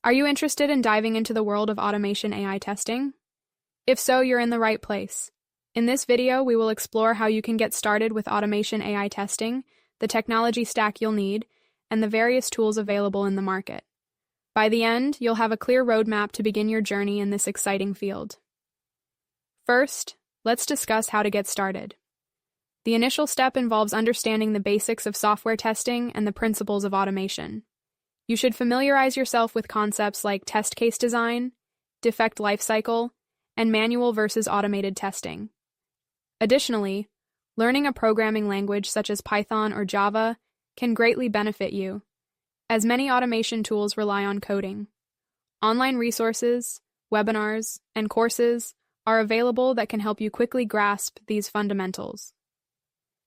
Are you interested in diving into the world of automation AI testing? If so, you're in the right place. In this video, we will explore how you can get started with automation AI testing, the technology stack you'll need, and the various tools available in the market. By the end, you'll have a clear roadmap to begin your journey in this exciting field. First, let's discuss how to get started. The initial step involves understanding the basics of software testing and the principles of automation. You should familiarize yourself with concepts like test case design, defect lifecycle, and manual versus automated testing. Additionally, learning a programming language such as Python or Java can greatly benefit you, as many automation tools rely on coding. Online resources, webinars, and courses are available that can help you quickly grasp these fundamentals.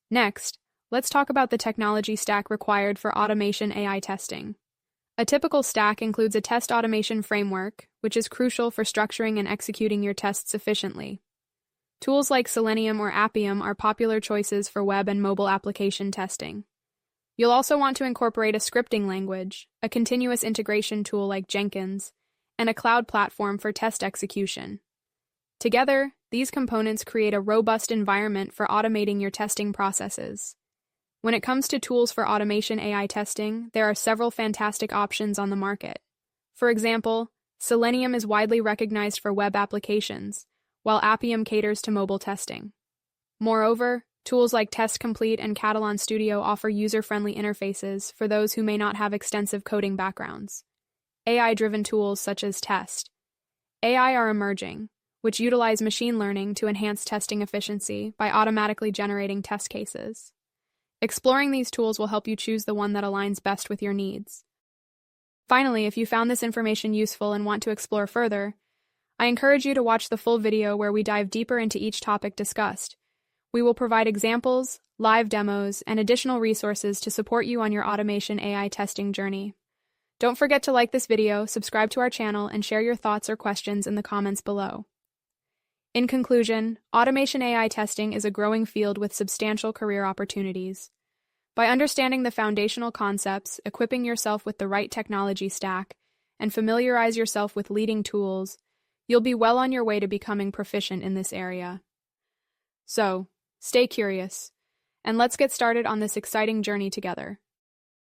Next, let's talk about the technology stack required for automation AI testing. A typical stack includes a test automation framework, which is crucial for structuring and executing your tests efficiently. Tools like Selenium or Appium are popular choices for web and mobile application testing. You'll also want to incorporate a scripting language, a continuous integration tool like Jenkins, and a cloud platform for test execution. Together, these components create a robust environment for automating your testing processes. When it comes to tools for automation AI testing, there are several fantastic options on the market. For example, Selenium is widely recognized for web applications, while Appium caters to mobile testing. Moreover, tools like Test Complete and Catalan Studio offer user-friendly interfaces for those who may not have extensive coding backgrounds. AI-driven tools such as Test AI are emerging, which utilize machine learning to enhance testing efficiency by automatically generating test cases. Exploring these tools will help you choose the one that aligns best with your needs. Finally, if you found this information useful and want to explore further, I encourage you to watch the full video where we dive deeper into each topic discussed. We will provide examples, live demos, and additional resources to support you on your automation AI testing journey. Don't forget to like this video, subscribe to our channel, and share your thoughts or questions in the comments below. In conclusion, automation AI testing is a growing field with substantial career opportunities. By understanding the foundational concepts, equipping yourself with the right technology stack, and familiarize yourself with leading tools, you'll be well on your way to becoming proficient in this area. So, stay curious, and let's get started on this exciting journey together.